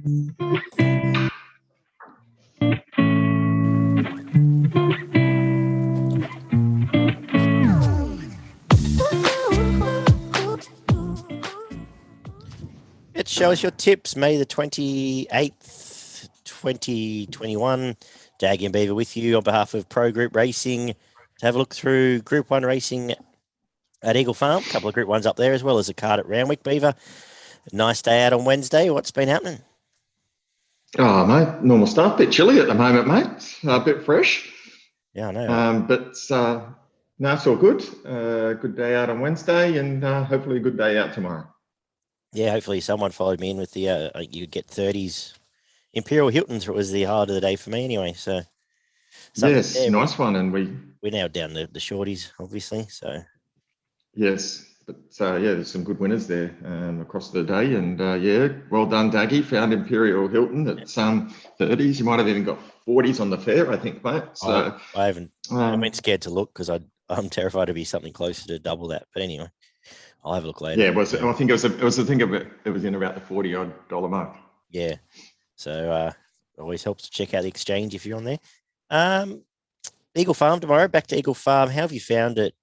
Let's show us your tips. May the 28th, 2021. Daggy Beaver with you on behalf of Pro Group Racing to have a look through Group 1 racing at Eagle Farm. A couple of Group 1s up there, as well as a card at Randwick. Beaver, nice day out on Wednesday. What's been happening? Oh, mate, normal stuff. Bit chilly at the moment, mate. A bit fresh. Yeah, I know. But no, it's all good. Good day out on Wednesday, and hopefully a good day out tomorrow. Yeah, hopefully someone followed me in with the you get 30s. Imperial Hilton's was the highlight of the day for me anyway. So yes, there. nice one. And we're now down the shorties, obviously. So yes, but yeah, there's some good winners there across the day, and yeah, well done, Daggy. Found Imperial Hilton at 30s. You might have even got 40s on the fair, I think, mate. So I haven't. I've been scared to look because I'm terrified to be something closer to double that. But anyway, I'll have a look later. Yeah, I think it was in about the $40 mark. Yeah, so always helps to check out the exchange if you're on there. Eagle Farm tomorrow. Back to Eagle Farm. How have you found it?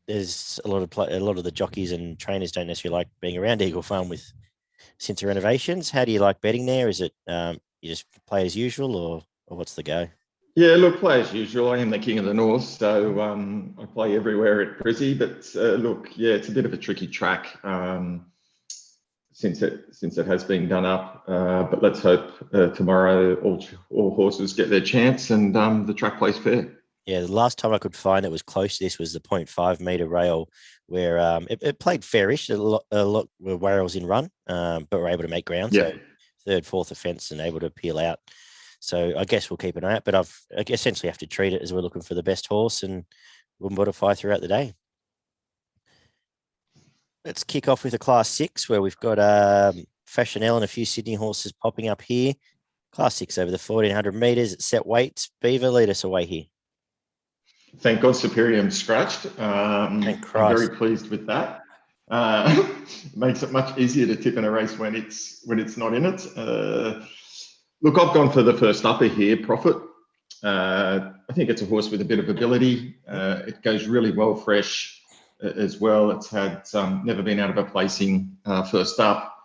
There's a lot of the jockeys and trainers don't necessarily like being around Eagle Farm since the renovations. How do you like betting there? Is it you just play as usual, or what's the go? Yeah, look, play as usual. I am the king of the north, so I play everywhere at Brizzy. But look, yeah, it's a bit of a tricky track since it has been done up. But let's hope tomorrow all horses get their chance and the track plays fair. Yeah, the last time I could find it was close to this was the 0.5 metre rail where it played fairish. A lot were rails in run, but were able to make ground. Yeah. So third, fourth offence and able to peel out. So I guess we'll keep an eye out, but I essentially have to treat it as we're looking for the best horse and we'll modify throughout the day. Let's kick off with a Class 6 where we've got Fashionelle and a few Sydney horses popping up here. Class 6 over the 1,400 metres at set weights. Beaver, lead us away here. Thank God Superior's scratched. I'm very pleased with that. Makes it much easier to tip in a race when it's not in it. Look, I've gone for the first upper here, Profit. I think it's a horse with a bit of ability. It goes really well fresh as well. It's had never been out of a placing first up.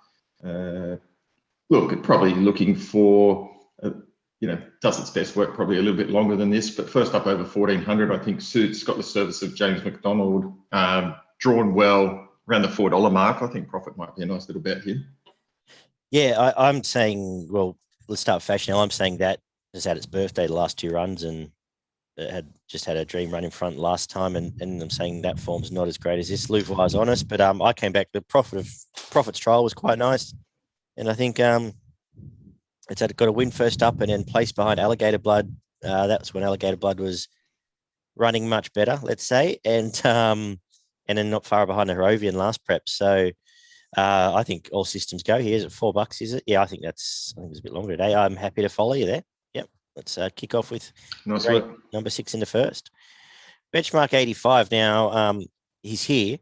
Look, it's probably looking for, does its best work probably a little bit longer than this, but first up over 1,400, I think suits, got the service of James McDonald, drawn well around the $4 mark. I think Profit might be a nice little bet here. Yeah, I'm saying, well, let's start Fashionelle. I'm saying that has had its birthday the last two runs and it had a dream run in front last time, and I'm saying that form's not as great as this. Louvois honest, but I came back. The Profit's trial was quite nice, and I think it's got a win first up and then placed behind Alligator Blood. That's when Alligator Blood was running much better, let's say, and then not far behind the Herovian last prep. So I think all systems go here. Is it $4? Is it? Yeah, I think it's a bit longer today. I'm happy to follow you there. Yep. Let's kick off with nice work. Number 6 in the first. Benchmark 85. Now he's here.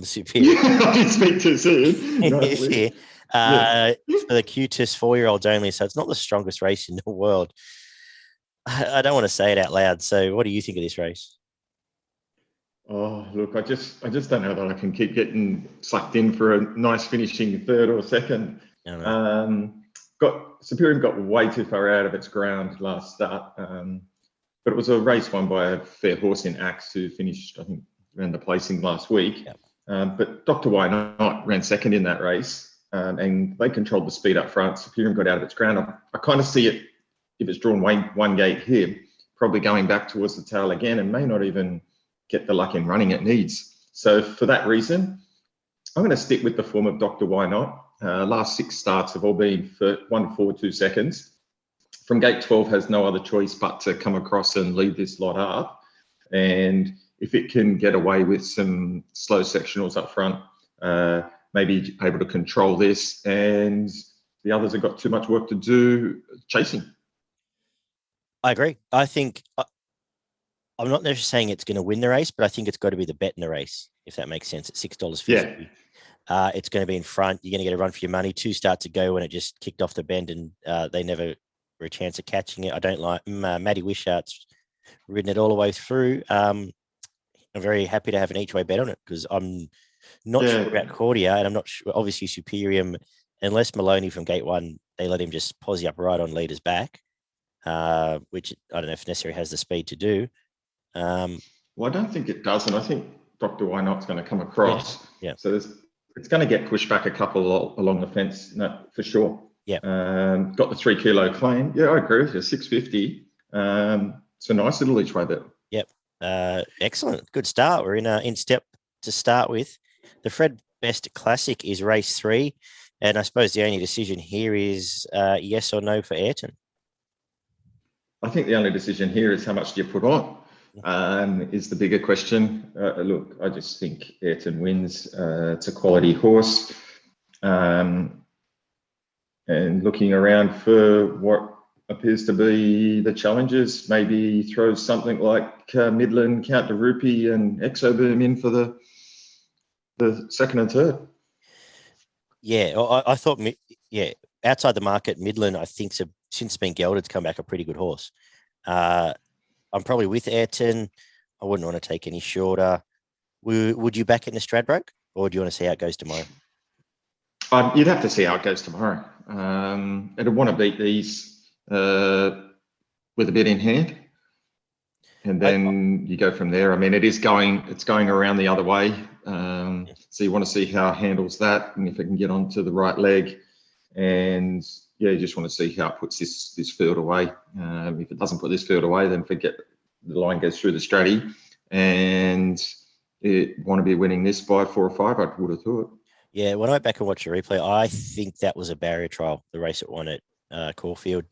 Superior. I didn't speak too soon. He's here. For the cutest 4-year-olds only. So it's not the strongest race in the world. I don't want to say it out loud. So what do you think of this race? Oh, look, I just don't know that I can keep getting sucked in for a nice finishing third or second. Superior got way too far out of its ground last start, but it was a race won by a fair horse in Axe who finished, I think, around the placing last week. Yep. But Dr. Why Not ran second in that race, and they controlled the speed up front. Superior got out of its ground. I kind of see it, if it's drawn one gate here, probably going back towards the tail again and may not even get the luck in running it needs. So for that reason, I'm going to stick with the form of Dr. Why Not. Last 6 starts have all been for 1-4-2 seconds. From gate 12 has no other choice but to come across and lead this lot up. And if it can get away with some slow sectionals up front, maybe able to control this, and the others have got too much work to do chasing. I agree. I think I'm not necessarily saying it's going to win the race, but I think it's got to be the bet in the race, if that makes sense, at $6.50. It's going to be in front. You're going to get a run for your money. 2 starts ago when it just kicked off the bend and they never were a chance of catching it. I don't like Matty Wishart's ridden it all the way through. I'm very happy to have an each way bet on it because I'm not sure about Cordia, and I'm not sure. Obviously, Superior, unless Maloney from Gate 1, they let him just posse up right on leader's back, which I don't know if necessarily has the speed to do. Well, I don't think it does, and I think Dr. Why Not's going to come across. Yeah. So it's going to get pushed back a couple along the fence, no, for sure. Yeah. Got the 3 kilo claim. Yeah, I agree with you. 650. It's a nice little each way bet. Yep. Excellent. Good start. We're in step to start with. The Fred Best Classic is race 3. And I suppose the only decision here is yes or no for Ayrton. I think the only decision here is how much do you put on, is the bigger question. Look, I just think Ayrton wins. It's a quality horse. And looking around for what appears to be the challenges, maybe throws something like Midland, Count de Rupee and Exoboom in for the second and third. Yeah, I thought, outside the market, Midland, I think, since being gelded, come back a pretty good horse. I'm probably with Ayrton. I wouldn't want to take any shorter. Would you back it in the Stradbroke, or do you want to see how it goes tomorrow? You'd have to see how it goes tomorrow. I'd want to beat these with a bit in hand, and then you go from there. I mean, it's going around the other way. So you want to see how it handles that, and if it can get onto the right leg, and you just want to see how it puts this field away. If it doesn't put this field away, then forget the line goes through the strategy, and it want to be winning this by 4 or 5. I would have thought. Yeah, when I went back and watched the replay, I think that was a barrier trial, the race it won at Caulfield.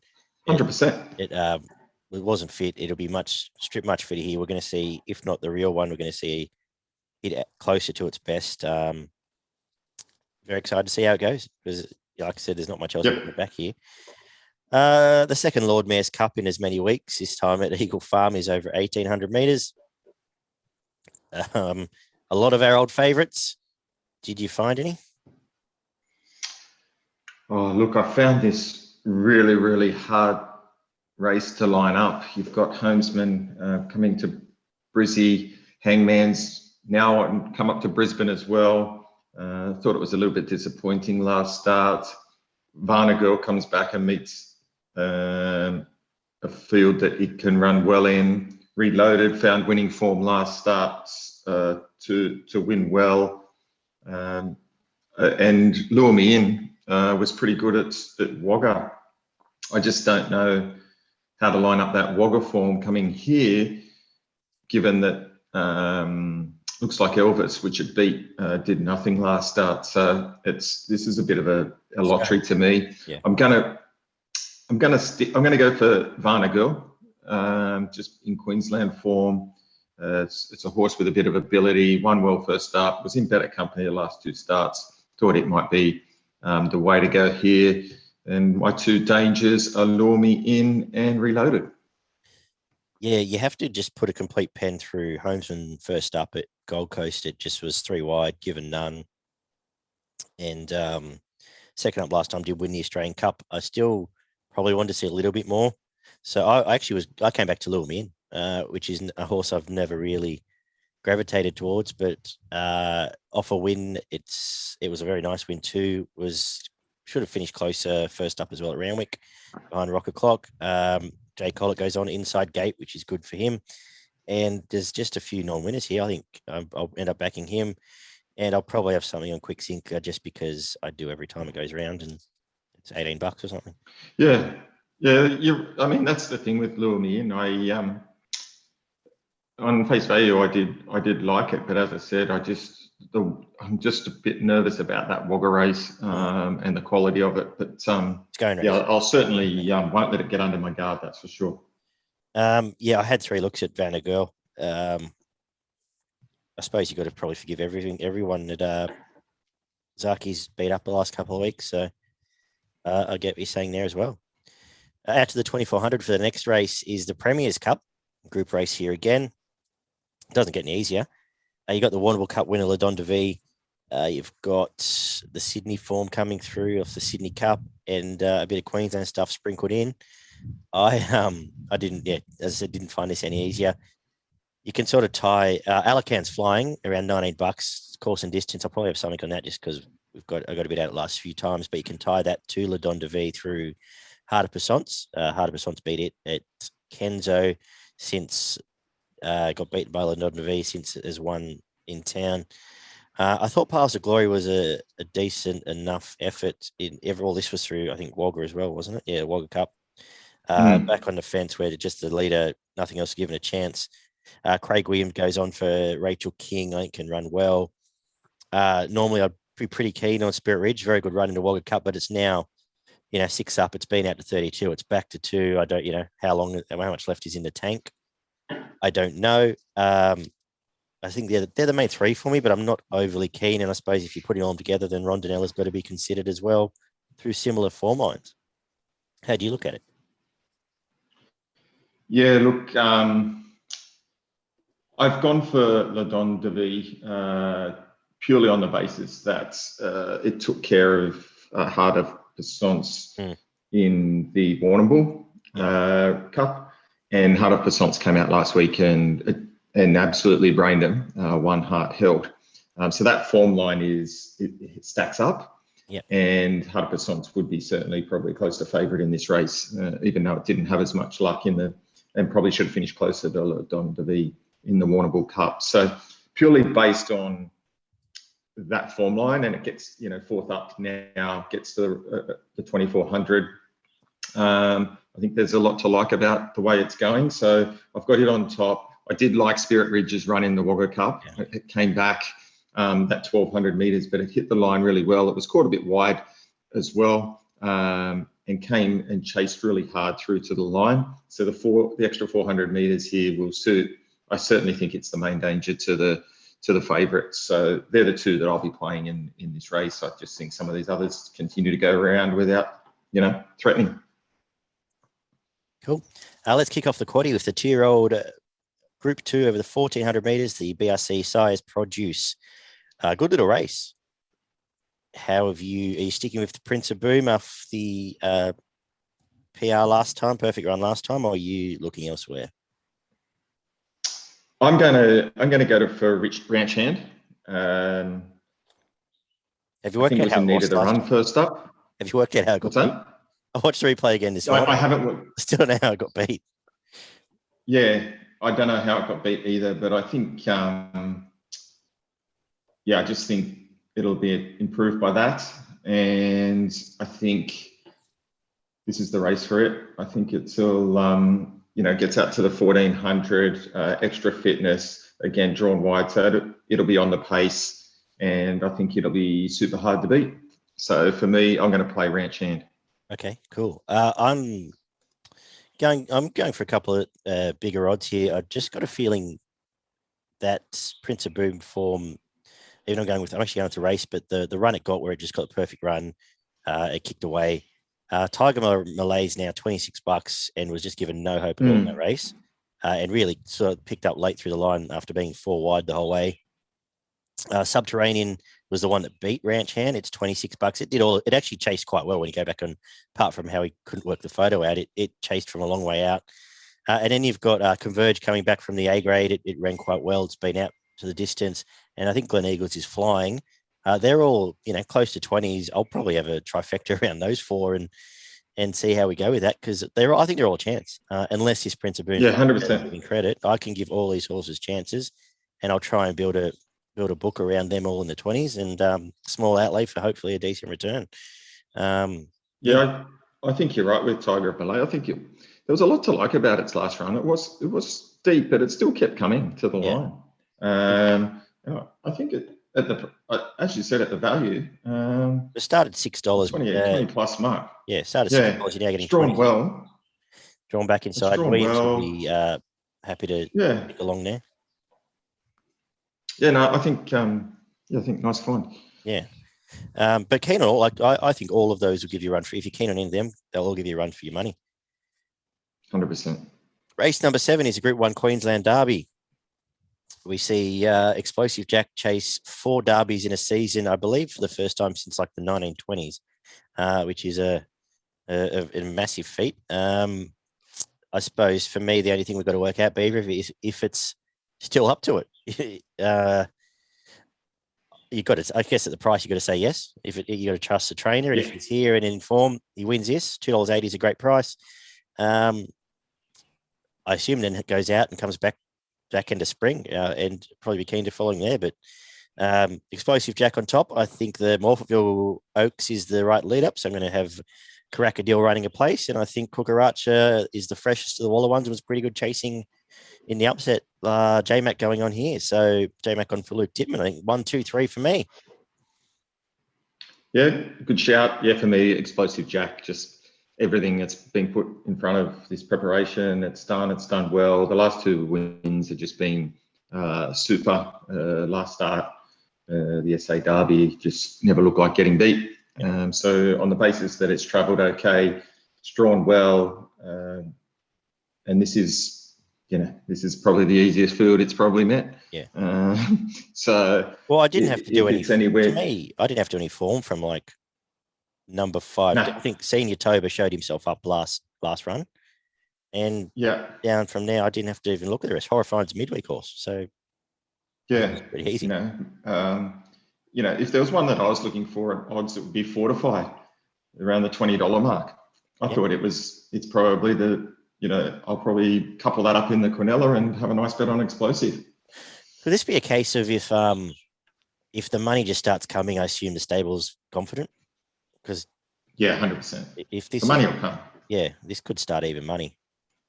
100%. It wasn't fit. It'll be much fitter here. We're going to see, if not the real one, we're going to see it closer to its best. Very excited to see how it goes because, like I said, there's not much else back here. The second Lord Mayor's Cup in as many weeks, this time at Eagle Farm, is over 1,800 metres. A lot of our old favourites. Did you find any? Oh, look, I found this really, really hard race to line up. You've got Homesman coming to Brizzy, Hangman's now come up to Brisbane as well. Thought it was a little bit disappointing last start. Varna Girl comes back and meets a field that it can run well in. Reloaded, found winning form last start to win well. And Lure Me In was pretty good at Wagga. I just don't know how to line up that Wagga form coming here, given that looks like Elvis, which it beat, did nothing last start. So this is a bit of a lottery to me. Yeah. I'm gonna go for Varna Girl, just in Queensland form. It's a horse with a bit of ability. Won well first start. Was in better company the last 2 starts. Thought it might be the way to go here. And my 2 dangers are Lure Me In and Reloaded. Yeah, you have to just put a complete pen through Homesman first up at Gold Coast. It just was 3 wide, given none. And second up last time did win the Australian Cup. I still probably wanted to see a little bit more. So I came back to Lure Me In, which is a horse I've never really gravitated towards, but off a win, it was a very nice win too. Should have finished closer first up as well at Randwick behind Rocket Clock. Jay Collett goes on inside gate, which is good for him. And there's just a few non-winners here. I think I'll end up backing him, and I'll probably have something on Quick Sync just because I do every time it goes around, and it's $18 or something. Yeah. I mean, that's the thing with Lure Me In. On face value, I did like it, but as I said, I'm just a bit nervous about that Wagga race and the quality of it. But it's going race. I'll certainly won't let it get under my guard. That's for sure. I had 3 looks at Vanna Girl. I suppose you got to probably forgive everyone that Zaki's beat up the last couple of weeks. So I get what you're saying there as well. Out to the 2,400 for the next race is the Premier's Cup group race here again. Doesn't get any easier. You got the Warrnambool Cup winner, LaDon DeVee, You've got the Sydney form coming through off the Sydney Cup, and a bit of Queensland stuff sprinkled in. I didn't, as I said, didn't find this any easier. You can sort of tie Alacan's flying around $19 course and distance. I'll probably have something on that just because I got a bit out the last few times, but you can tie that to Le Don de Vie through Heart of Passance. Heart of Passance beat it at Kenzo since got beaten by Le Don de Vie since it has won in town. I thought Paths of Glory was a decent enough effort in all this was through, I think, Wagga as well, wasn't it? Yeah, Wagga Cup. Back on the fence where just the leader, nothing else given a chance. Craig Williams goes on for Rachel King, I think can run well. Normally I'd be pretty keen on Spirit Ridge, very good run in the Wagga Cup, but it's now, 6 up. It's been out to 32. It's back to 2. I don't, how much left is in the tank. I don't know. I think they're the main 3 for me, but I'm not overly keen. And I suppose if you're putting all them together, then Rondinella's got to be considered as well through similar form lines. How do you look at it? Yeah, look, I've gone for Le Don de Vie purely on the basis that it took care of Heart of Passance in the Warrnambool Cup, and Heart of Passance came out last week and absolutely brained them. One heart held. So that form line it stacks up. Yep. And Heart of Passance would be certainly probably close to favourite in this race, even though it didn't have as much luck and probably should have finished closer to Le Don de Vie in the Warrnambool Cup. So purely based on that form line, and it gets 4th up now, gets to the 2400. I think there's a lot to like about the way it's going. So I've got it on top. I did like Spirit Ridge's run in the Wagga Cup. Yeah. It came back that 1200 metres, but it hit the line really well. It was caught a bit wide as well, and came and chased really hard through to the line. So the extra 400 metres here will suit. I certainly think it's the main danger to the favourites. So they're the 2 that I'll be playing in this race. I just think some of these others continue to go around without, threatening. Cool. Let's kick off the quaddie with the 2-year-old Group 2 over the 1400 metres, the BRC Sires Produce. Good little race. Are you sticking with the Prince of Boom off the PR last time, perfect run last time, or are you looking elsewhere? I'm gonna go for Rich Ranch Hand. Have you worked out how it needed a run first up? Have you worked out how it got beat? I watched the replay again this morning. I haven't. Still don't know how it got beat. Yeah, I don't know how it got beat either, but I think, I just think it'll be improved by that. And I think this is the race for it. I think it's all, gets out to the 1400, extra fitness, again, drawn wide. So it'll be on the pace, and I think it'll be super hard to beat. So for me, I'm going to play Ranch Hand. Okay, cool. I'm going for a couple of bigger odds here. I've just got a feeling that Prince of Boom form, even I'm actually going to race, but the run it got where it just got the perfect run, it kicked away. Tiger Malay's now $26 and was just given no hope at all in that race, and really sort of picked up late through the line after being 4 wide the whole way. Subterranean was the one that beat Ranch Hand. It's $26. It actually chased quite well when you go back on, apart from how he couldn't work the photo out, it chased from a long way out. And then you've got Converge coming back from the A grade. It ran quite well. It's been out to the distance. And I think Glen Eagles is flying. They're all, close to 20s. I'll probably have a trifecta around those 4 and see how we go with that, because I think they're all a chance. Unless this Prince of Boom, 100% credit, I can give all these horses chances, and I'll try and build a book around them all in the 20s, and small outlay for hopefully a decent return. I think you're right with Tiger of Malay. I think there was a lot to like about its last run. It was deep, but it still kept coming to the line. I think as you said, at the value, it started $6, 20 plus mark. Yeah, started $6. You're now getting drawn well, drawn back inside. Williams will be happy to pick along there. Yeah, no, I think nice find. Yeah, but keen on all. I think all of those will give you a run for. If you're keen on any of them, they'll all give you a run for your money. 100%. Race number 7 is a Group 1 Queensland Derby. we see Explosive Jack chase 4 derbies in a season, I believe, for the first time since like the 1920s, which is a massive feat. I suppose for me, the only thing we've got to work out, Beaver, is if it's still up to it. You got to, I guess, at the price, you got to say yes. You got to trust the trainer, and if he's here and in form, he wins. Yes, $2.80 is a great price. I assume then it goes out and comes back into spring, and probably be keen to following there. But Explosive Jack on top. I think the Morphettville Oaks is the right lead up, so I'm going to have Caracadil running a place, and I think Cucaracha is the freshest of the Waller ones and was pretty good chasing in the upset. J-Mac going on here. So J-Mac on for Luke Titman. I think 1, 2, 3 for me. Yeah, good shout. Yeah, for me, Explosive Jack, just everything that's been put in front of this preparation, it's done well. The last 2 wins have just been super. Last start, the SA Derby just never looked like getting beat. So on the basis that it's travelled okay, it's drawn well, and this is probably the easiest field it's probably met. Yeah. So well, I didn't have to do any. Anywhere, to me, I didn't have to do any form from like number 5. No. I think Senior Toba showed himself up last run, and down from there, I didn't have to even look at the rest. Horrifying's midweek course, so yeah, pretty easy. If there was one that I was looking for at odds, it would be Fortified around the $20 mark. I thought it's probably I'll probably couple that up in the Quinella and have a nice bet on Explosive. Could this be a case of if the money just starts coming, I assume the stable's confident? Because 100%. If the money will come. Yeah, this could start even money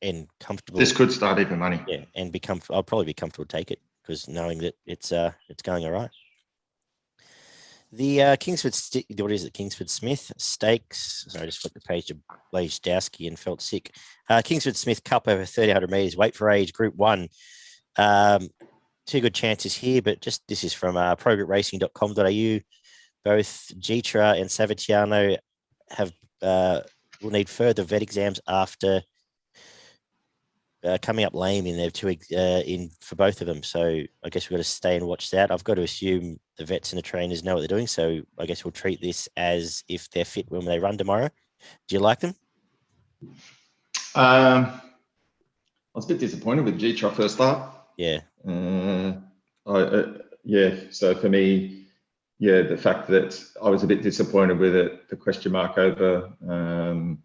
and comfortable. This could start even money. Yeah, and I'll probably be comfortable to take it because knowing that it's going all right. The Kingsford-Smith Stakes. Sorry, I just flipped the page to Blaze Dowski and felt sick. Kingsford-Smith Cup over 1,300 metres, weight for age, Group 1. 2 good chances here, but this is from progroupracing.com.au. Both Gytrash and Savitiano will need further vet exams after coming up lame in their 2 for both of them. So I guess we've got to stay and watch that. I've got to assume the vets and the trainers know what they're doing. So I guess we'll treat this as if they're fit when they run tomorrow. Do you like them? I was a bit disappointed with Gytrash first up. Yeah. So for me, the fact that I was a bit disappointed with it, the question mark over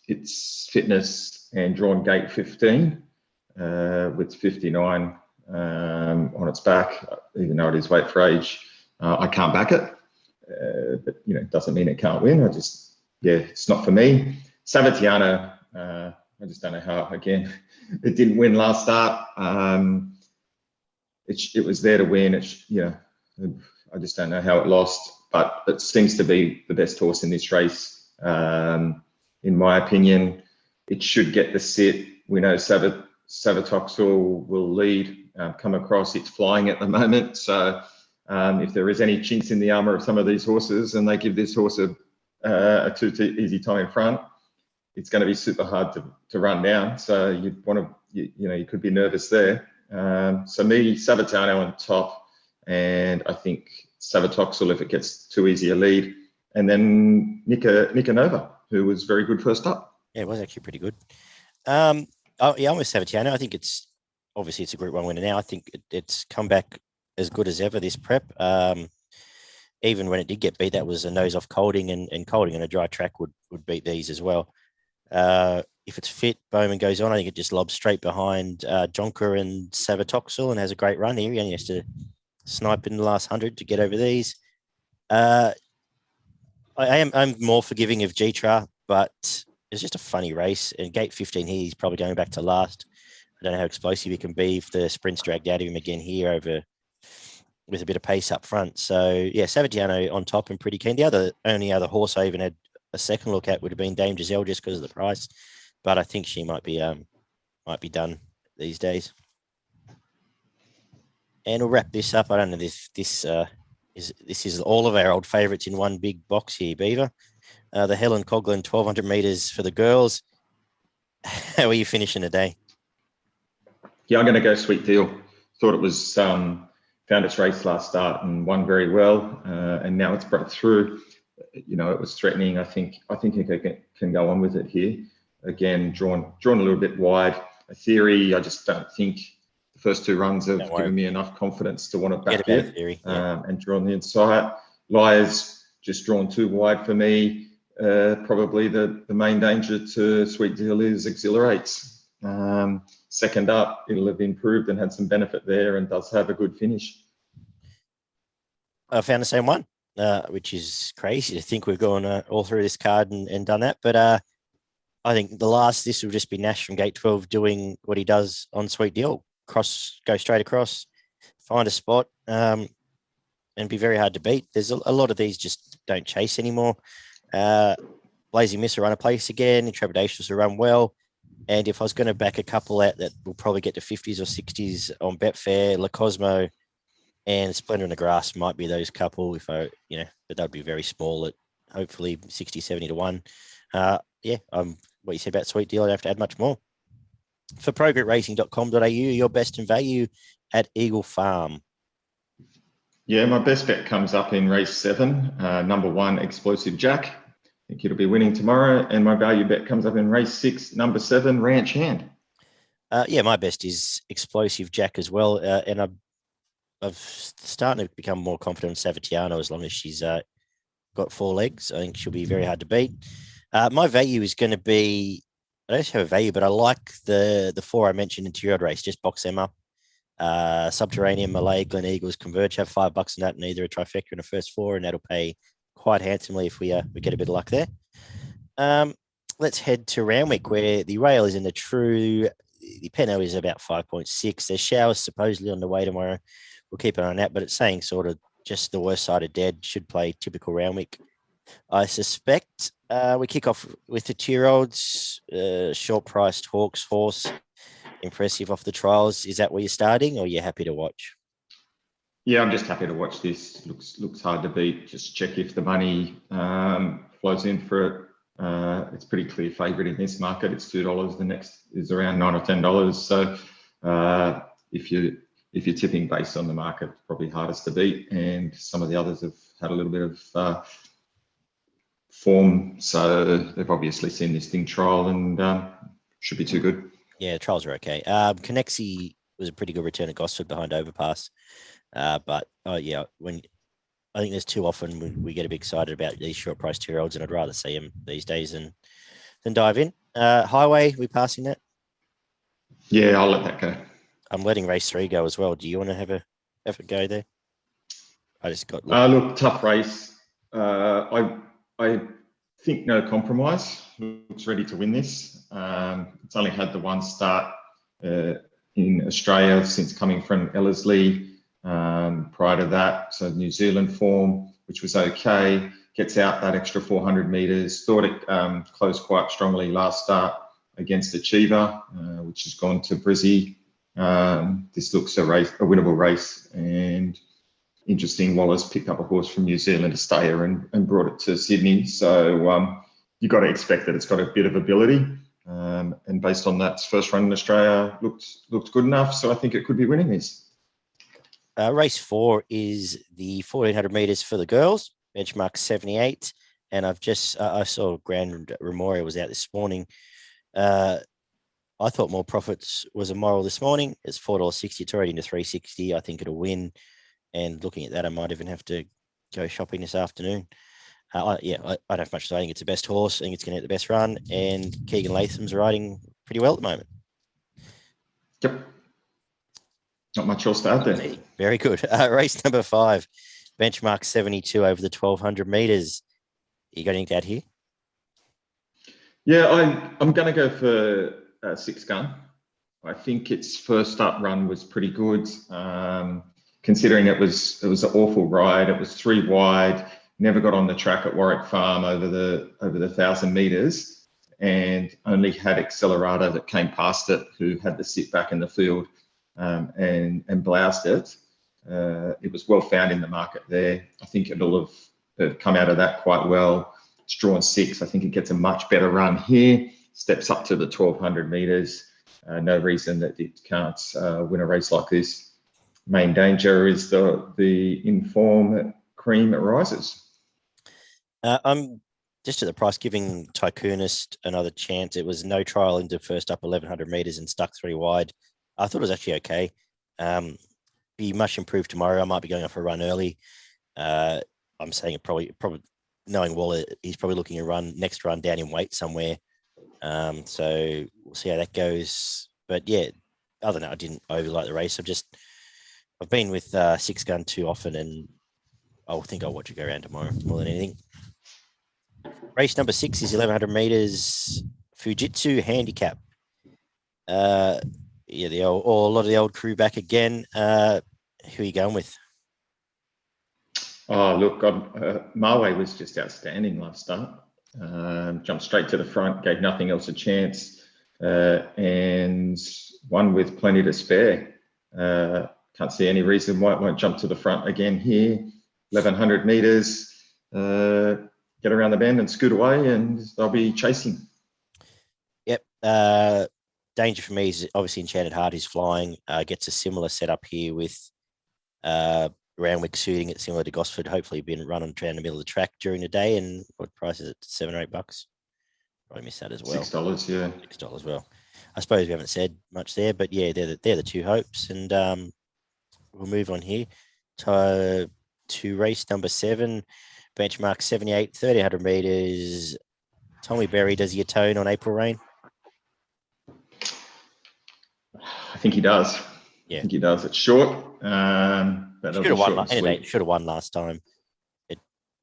its fitness and drawn gate 15 with 59 on its back, even though it is weight for age. I can't back it, but it doesn't mean it can't win. It's not for me. Savitiano, I just don't know how. Again, it didn't win last start. It was there to win. I just don't know how it lost, but it seems to be the best horse in this race, in my opinion. It should get the sit. We know Savitoxel will lead, come across. It's flying at the moment. So if there is any chinks in the armour of some of these horses and they give this horse a too easy time in front, it's going to be super hard to run down. So you'd want to, you could be nervous there. So me, Savitiano on top, and I think Savitoxel if it gets too easy a lead, and then Nicanova, who was very good first up. Yeah, it was actually pretty good. I'm with Savitiano. I think it's a Group 1 winner now. I think it's come back as good as ever this prep. Even when it did get beat, that was a nose off Colding, and Colding on a dry track would beat these as well. If it's fit, Bowman goes on. I think it just lobs straight behind Jonker and Savitoxel and has a great run here. He only has to snipe in the last 100 to get over these. I'm more forgiving of Gytrash, but it's just a funny race. And gate 15 here, he's probably going back to last. I don't know how explosive he can be if the sprint's dragged out of him again here with a bit of pace up front. So yeah, Savitiano on top and pretty keen. The only other horse I even had a second look at would have been Dame Giselle just because of the price, but I think she might be done these days. And we'll wrap this up. I don't know this is all of our old favourites in one big box here, Beaver. The Helen Coghlan 1,200 metres for the girls. How are you finishing today? Yeah, I'm going to go Sweet Deal. thought it was found its race last start and won very well, and now it's broke through. You know, it was threatening. I think it can go on with it here. Again, drawn a little bit wide. A theory, I just don't think the first 2 runs have given me enough confidence to want to back it. Theory, yeah. And drawn the inside. Liars just drawn too wide for me. Probably the main danger to Sweet Deal is Exhilarates. Second up, it'll have improved and had some benefit there and does have a good finish. I found the same one, which is crazy to think we've gone all through this card and done that. But I think this will just be Nash from Gate 12 doing what he does on Sweet Deal. Go straight across, find a spot, and be very hard to beat. There's a lot of these just don't chase anymore. Lazy Miss will run a place again. Intrepidatious will run well. And if I was going to back a couple out that will probably get to 50s or 60s on Betfair, La Cosmo and Splendor in the Grass might be those couple. But that would be very small at hopefully 60, 70 to 1. What you said about Sweet Deal, I don't have to add much more. For progretracing.com.au, your best in value at Eagle Farm. Yeah, my best bet comes up in race 7, number 1, Explosive Jack. I think it'll be winning tomorrow. And my value bet comes up in race 6, number 7, Ranch Hand. My best is Explosive Jack as well. And I've starting to become more confident in Savitiano as long as she's got 4 legs. I think she'll be very hard to beat. My value is going to be, I don't have a value, but I like the 4 I mentioned in 2-year-old race. Just box them up. Subterranean, Malay, Glen Eagles, Converge, have $5 on that and either a trifecta in the first 4, and that'll pay quite handsomely if we get a bit of luck there. Let's head to Randwick, where the rail is in the true. The penalty is about 5.6. There's showers supposedly on the way tomorrow. We'll keep an eye on that, but it's saying sort of just the worst side of dead. Should play typical Randwick. I suspect we kick off with the 2-year-olds. Short-priced Hawks horse. Impressive off the trials. Is that where you're starting, or you're happy to watch? Yeah, I'm just happy to watch this. Looks hard to beat. Just check if the money flows in for it. It's pretty clear favourite in this market. It's $2. The next is around $9 or $10. So if you're tipping based on the market, it's probably hardest to beat. And some of the others have had a little bit of form, so they've obviously seen this thing trial and should be too good. Yeah, trials are okay. Connexi was a pretty good return at Gosford behind Overpass. But when I think there's too often we get a bit excited about these short price 2-year-olds, and I'd rather see them these days than dive in. Highway, we passing that? Yeah, I'll let that go. I'm letting race 3 go as well. Do you want to have a go there? I just got look, tough race. I think No Compromise looks ready to win this. It's only had the one start in Australia since coming from Ellerslie. Prior to that, so New Zealand form, which was okay, gets out that extra 400 metres. Thought it closed quite strongly last start against Achiever, which has gone to Brizzy. This looks a winnable race, and interesting. Wallace picked up a horse from New Zealand, a stayer, and brought it to Sydney. So you've got to expect that it's got a bit of ability. And based on that first run in Australia, looked good enough. So I think it could be winning this. Race 4 is the 1400 metres for the girls, benchmark 78. And I saw Grand Remoria was out this morning. I thought More Profits was a moral this morning. It's $4.60. It's already into $3.60. I think it'll win. And looking at that, I might even have to go shopping this afternoon. I don't have much to say. I think it's the best horse. I think it's going to get the best run. And Keegan Latham's riding pretty well at the moment. Yep. Not much else to add there. Very good. Race number 5, benchmark 72 over the 1200 metres. You got anything to add here? Yeah, I'm going to go for 6 Gun. I think its first up run was pretty good. Considering it was an awful ride. It was 3 wide, never got on the track at Warwick Farm over the 1,000 metres, and only had Accelerator that came past it, who had to sit back in the field and bloused it. It was well found in the market there. I think it'll have come out of that quite well. It's drawn 6. I think it gets a much better run here, steps up to the 1,200 metres. No reason that it can't win a race like this. Main danger is the inform cream rises. I'm just at the price giving Tycoonist another chance. It was no trial into first up 1100 meters and stuck 3 wide. I thought it was actually okay. Be much improved tomorrow. I might be going off a run early. I'm saying it probably knowing Waller, he's probably looking to next run down in weight somewhere. So we'll see how that goes. But yeah, other than that, I didn't overlike the race. I've been with Six Gun too often, and I'll watch it go around tomorrow more than anything. Race number 6 is 1100 meters Fujitsu handicap. Yeah, a lot of the old crew back again. Who are you going with? Oh, look, Marway was just outstanding last start. Jumped straight to the front, gave nothing else a chance, and won with plenty to spare. Can't see any reason why it won't jump to the front again here. 1100 meters, get around the bend and scoot away, and they'll be chasing. Yep. Danger for me is obviously Enchanted Heart, who's flying. Gets a similar setup here with Randwick suiting it similar to Gosford. Hopefully being run on the middle of the track during the day. And what price is it? $7 or $8? Probably missed that as well. $6, yeah. $6. Well, I suppose we haven't said much there, but yeah, they're the two hopes. And we'll move on here to race number 7, benchmark 78, 1300 meters. Tommy Berry, does he atone on April Rain? I think he does. Yeah. I think he does. It's short. But should have won last time.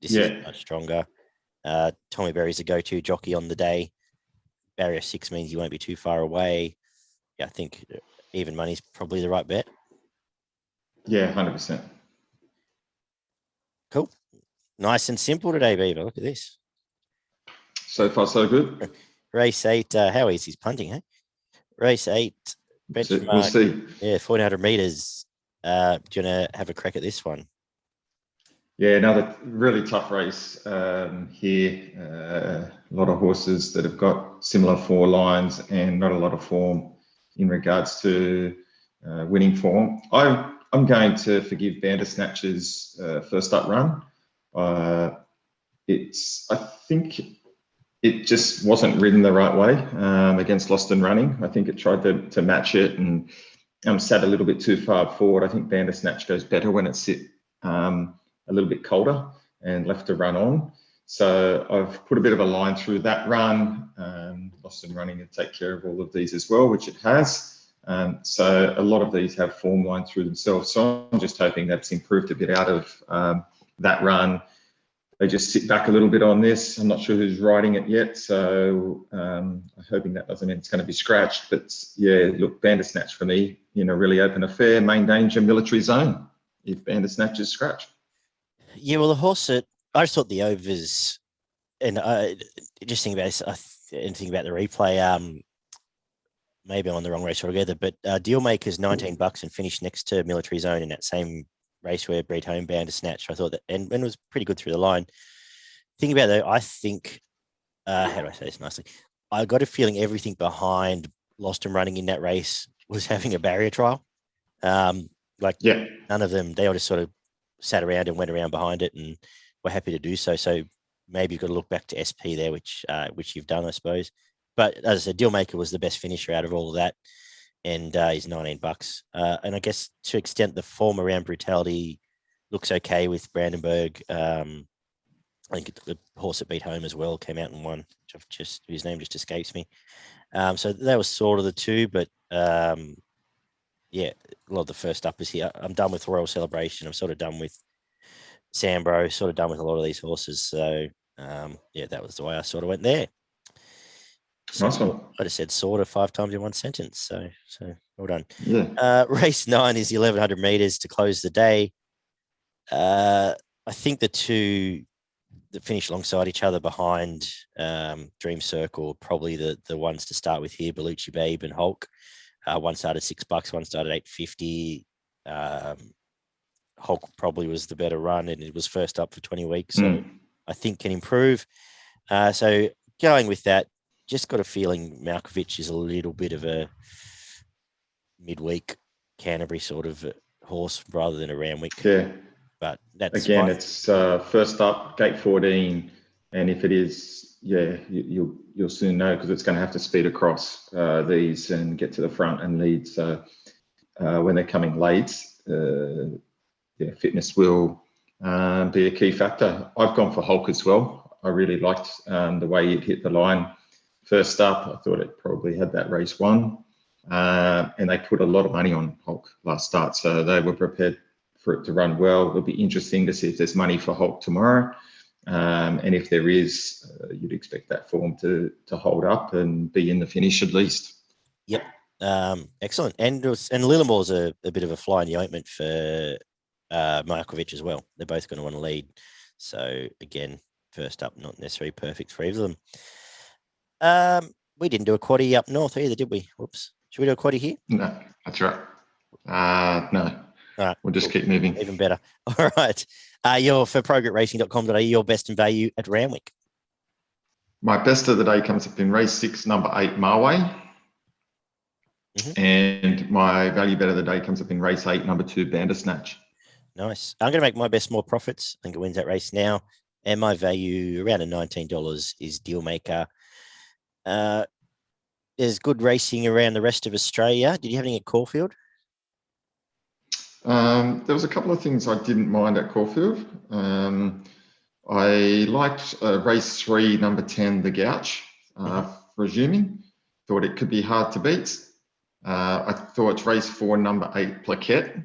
This is much stronger. Tommy Berry's a go-to jockey on the day. Barrier 6 means you won't be too far away. Yeah, I think even money's probably the right bet. Yeah, 100%. Cool. Nice and simple today, Beaver. Look at this. So far, so good. Race 8. How easy is punting, hey? Race 8. Benchmark, we'll see. Yeah, 1400 meters. Do you want to have a crack at this one? Yeah, another really tough race here. A lot of horses that have got similar 4 lines and not a lot of form in regards to winning form. I'm going to forgive Bandersnatch's first up run. I think it just wasn't ridden the right way against Lost and Running. I think it tried to match it and sat a little bit too far forward. I think Bandersnatch goes better when it's sit a little bit colder and left to run on. So I've put a bit of a line through that run. Lost and Running to take care of all of these as well, which it has. So a lot of these have form line through themselves. So I'm just hoping that's improved a bit out of that run. They just sit back a little bit on this. I'm not sure who's riding it yet, so I'm hoping that doesn't mean it's going to be scratched. But yeah, look, Bandersnatch for me, really open affair, main danger, military zone, if Bandersnatch is scratched. Yeah, well, the horse, I just thought the overs, and just think about this, anything about the replay, maybe I'm on the wrong race altogether, but Dealmaker's $19 and finished next to military zone in that same race where Breed Home Bandersnatch. I thought that, and was pretty good through the line. Think about that, I think, how do I say this nicely? I got a feeling everything behind Lost and Running in that race was having a barrier trial. None of them, they all just sort of sat around and went around behind it and were happy to do so. So maybe you've got to look back to SP there, which you've done, I suppose. But as I said, Dealmaker was the best finisher out of all of that. And he's $19. And I guess to extent the form around Brutality looks okay with Brandenburg. I think the horse that beat home as well came out and won, whose name just escapes me. So that was sort of the two, but yeah, a lot of the first uppers here. I'm done with Royal Celebration. I'm sort of done with Sambro, sort of done with a lot of these horses. So yeah, that was the way I sort of went there. Nice one. I just said sort of 5 times in one sentence. So well done. Yeah. Race 9 is the 1100 meters to close the day. I think the two that finish alongside each other behind Dream Circle, probably the ones to start with here, Bellucci Babe and Hulk. One started $6, one started $8.50. Hulk probably was the better run, and it was first up for 20 weeks. So I think can improve. So going with that, just got a feeling Malkovich is a little bit of a midweek Canterbury sort of horse rather than a Randwick. Yeah. But that's Again, fine. it's first up, gate 14, and if it is, you'll soon know because it's going to have to speed across these and get to the front and lead. So when they're coming late, fitness will be a key factor. I've gone for Hulk as well. I really liked the way it hit the line first up. I thought it probably had that race won, and they put a lot of money on Hulk last start, so they were prepared for it to run well. It'll be interesting to see if there's money for Hulk tomorrow. And if there is, you'd expect that form to hold up and be in the finish at least. Yep. Excellent. And Lillimore's a bit of a fly in the ointment for Markovic as well. They're both going to want to lead. So again, first up, not necessarily perfect for either of them. We didn't do a quaddie up north either, did we? Whoops. Should we do a quaddie here? No, that's right. No. All right, we'll just keep moving. Even better. All right. You're for progretracing.com.au, your best in value at Randwick. My best of the day comes up in race 6, number 8, Marway. And my value bet of the day comes up in race 8, number 2, Bandersnatch. Nice. I'm going to make my best more profits. I think it wins that race now. And my value around $19 is Dealmaker. There's good racing around the rest of Australia. Did you have any at Caulfield? There was a couple of things I didn't mind at Caulfield. I liked race 3, number 10, the Gouch, resuming. Thought it could be hard to beat. I thought race 4, number 8, Plaquette,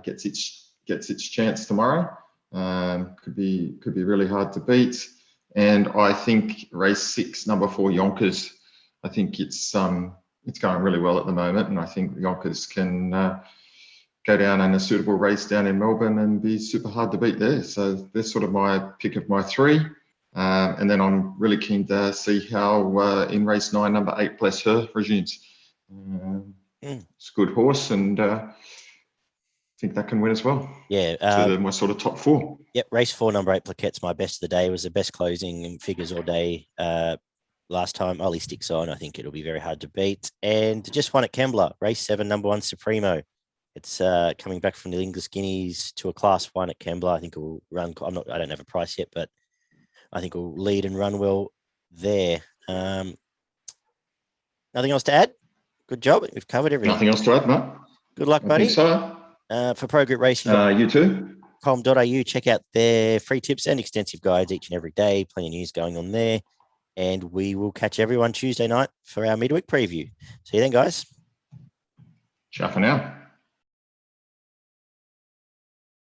gets its chance tomorrow. Could be really hard to beat. And I think race 6, number 4, Yonkers. I think it's going really well at the moment, and I think Yonkers can go down in a suitable race down in Melbourne and be super hard to beat there. So that's sort of my pick of my 3. And then I'm really keen to see how in race 9, number 8, Bless Her, resumes. It's a good horse, and I think that can win as well. Yeah. So my sort of top 4. Yep. Race 4, number 8, Plaquette's my best of the day. It was the best closing in figures all day last time. Ollie sticks on. I think it'll be very hard to beat. And just one at Kembla, race 7, number 1, Supremo. It's coming back from the English Guineas to a class 1 at Kembla. I think it will run. I don't have a price yet, but I think it will lead and run well there. Nothing else to add? Good job. We've covered everything. Nothing else to add, Matt. Good luck, buddy. I think so. For Pro Group Racing. You too. .com.au, check out their free tips and extensive guides each and every day. Plenty of news going on there. And we will catch everyone Tuesday night for our midweek preview. See you then, guys. Ciao for now.